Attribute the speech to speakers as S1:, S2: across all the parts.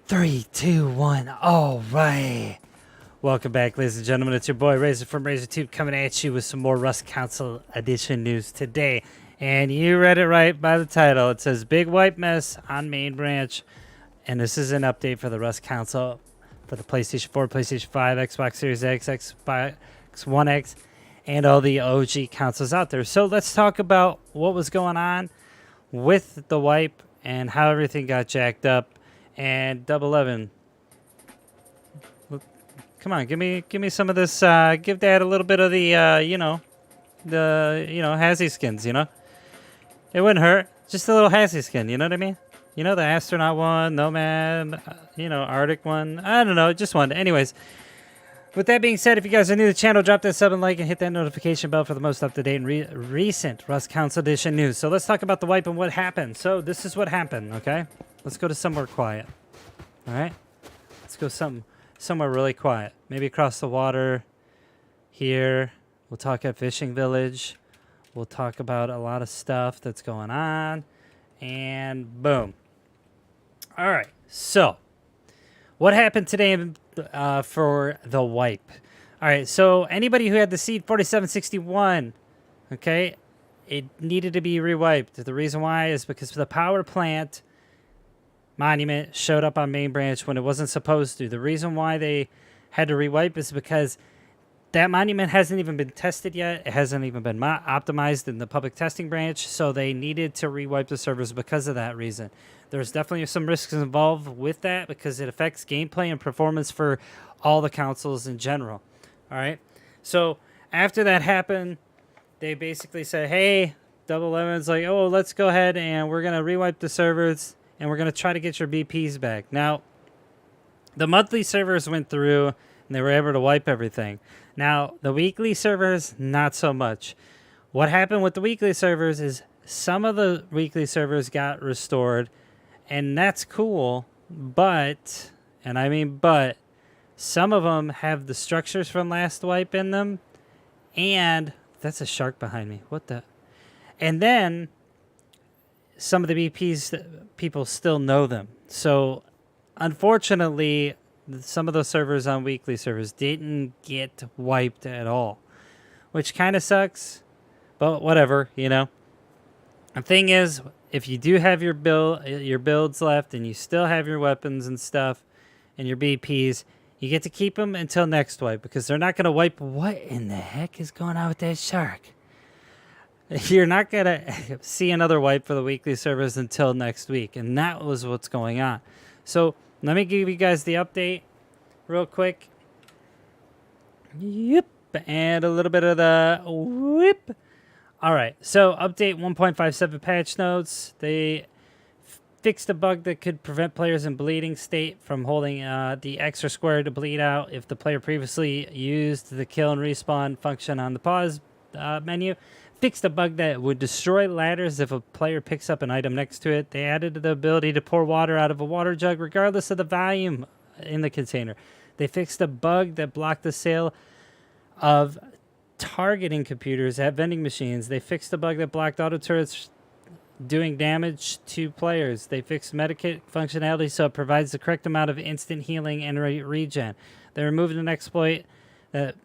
S1: Three, two, one. All right. Welcome back, ladies and gentlemen. It's your boy Razor from RazorTube coming at you with some more Rust Console Edition news today. And you read it right by the title. It says Big Wipe Mess on Main Branch. And this is an update for the Rust Console for the PlayStation 4, PlayStation 5, Xbox Series X, Xbox One X, and all the OG consoles out there. So let's talk about what was going on with the wipe and how everything got jacked up. And Double 11, come on, give me some of this. Give Dad a little bit of the, Hazzy skins. It wouldn't hurt. Just a little Hazzy skin. You know what I mean? The astronaut one, Nomad, Arctic one. I don't know, just one. Anyways, with that being said, if you guys are new to the channel, drop that sub and like and hit that notification bell for the most up-to-date and recent Rust Console Edition news. So let's talk about the wipe and what happened. So this is what happened, okay? Let's go to somewhere quiet. All right? Let's go somewhere really quiet. Maybe across the water here. We'll talk at Fishing Village. We'll talk about a lot of stuff that's going on. And boom. All right. So what happened today for the wipe? All right. So anybody who had the Seed 4761, okay, it needed to be rewiped. The reason why is because the power plant monument showed up on main branch when it wasn't supposed to. The reason why they had to rewipe is because that monument hasn't even been tested yet. It hasn't even been optimized in the public testing branch, so they needed to rewipe the servers because of that reason. There's definitely some risks involved with that because it affects gameplay and performance for all the consoles in general. All right? So after that happened, they basically said, hey, Double 11's like, oh, let's go ahead and we're going to rewipe the servers and we're going to try to get your BPs back. Now, the monthly servers went through and they were able to wipe everything. Now, the weekly servers, not so much. What happened with the weekly servers is some of the weekly servers got restored, and that's cool, but, and I mean but, some of them have the structures from last wipe in them, and that's a shark behind me. What the? And then some of the BPs, people still know them. So, unfortunately, some of those servers on weekly servers didn't get wiped at all, which kind of sucks, but whatever, The thing is, if you do have your builds left and you still have your weapons and stuff and your BPs, you get to keep them until next wipe because they're not going to wipe. What in the heck is going on with that shark? You're not going to see another wipe for the weekly servers until next week, and that was what's going on. So let me give you guys the update real quick. Yep. And a little bit of the whip. All right. So update 1.57 patch notes. They fixed a bug that could prevent players in bleeding state from holding the X or square to bleed out if the player previously used the kill and respawn function on the pause menu. Fixed a bug that would destroy ladders if a player picks up an item next to it. They added the ability to pour water out of a water jug regardless of the volume in the container. They fixed a bug that blocked the sale of targeting computers at vending machines. They fixed a bug that blocked auto turrets doing damage to players. They fixed medikit functionality so it provides the correct amount of instant healing and regen. They removed an exploit that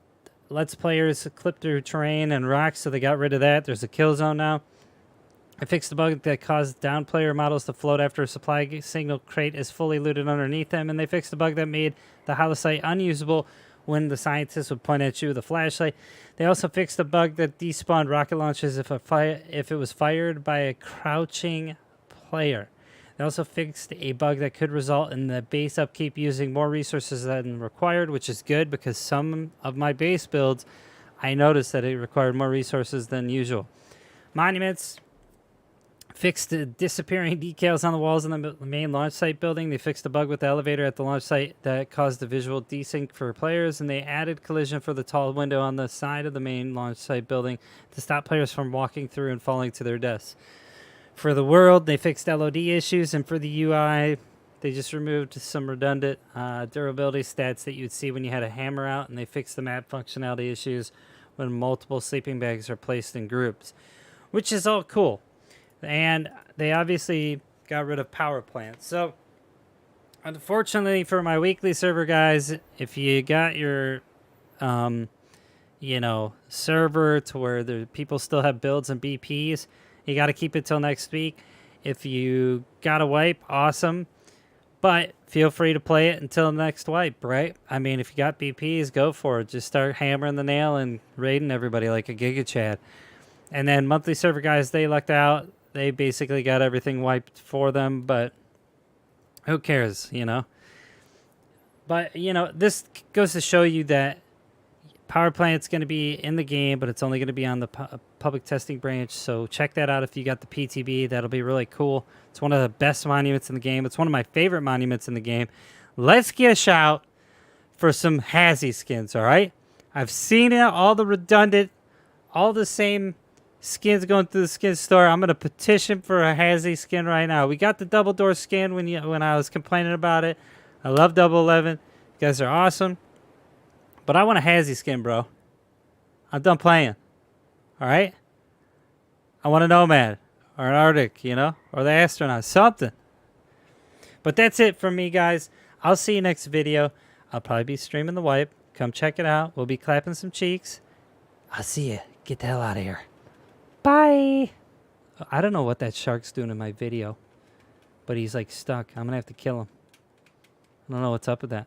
S1: lets players clip through terrain and rocks, so they got rid of that. There's a kill zone now. I fixed a bug that caused down player models to float after a supply signal crate is fully looted underneath them, and they fixed a bug that made the holosight unusable when the scientists would point at you with a flashlight. They also fixed a bug that despawned rocket launches if it was fired by a crouching player. They also fixed a bug that could result in the base upkeep using more resources than required, which is good because some of my base builds, I noticed that it required more resources than usual. Monuments fixed the disappearing decals on the walls in the main launch site building. They fixed a bug with the elevator at the launch site that caused a visual desync for players, and they added collision for the tall window on the side of the main launch site building to stop players from walking through and falling to their deaths. For the world, they fixed LOD issues, and for the UI, they just removed some redundant durability stats that you'd see when you had a hammer out, and they fixed the map functionality issues when multiple sleeping bags are placed in groups, which is all cool. And they obviously got rid of power plants. So Unfortunately for my weekly server guys, if you got your you know, server to where the people still have builds and BPs, you got to keep it till next week. If you got a wipe, awesome. But feel free to play it until the next wipe, right? I mean, if you got BPs, go for it. Just start hammering the nail and raiding everybody like a Giga Chad. And then monthly server guys, they lucked out. They basically got everything wiped for them, but who cares, you know? But, you know, this goes to show you that Power Plant's going to be in the game, but it's only going to be on the public testing branch. So check that out if you got the PTB. That'll be really cool. It's one of the best monuments in the game. It's one of my favorite monuments in the game. Let's get a shout for some Hazzy skins, all right? I've seen it, all the redundant, all the same skins going through the skin store. I'm going to petition for a Hazzy skin right now. We got the double door skin when I was complaining about it. I love Double 11. You guys are awesome. But I want a Hazzy skin, bro. I'm done playing. All right? I want a Nomad or an Arctic, you know, or the Astronaut, something. But that's it from me, guys. I'll see you next video. I'll probably be streaming the wipe. Come check it out. We'll be clapping some cheeks. I'll see you. Get the hell out of here. Bye. I don't know what that shark's doing in my video, but he's like stuck. I'm going to have to kill him. I don't know what's up with that.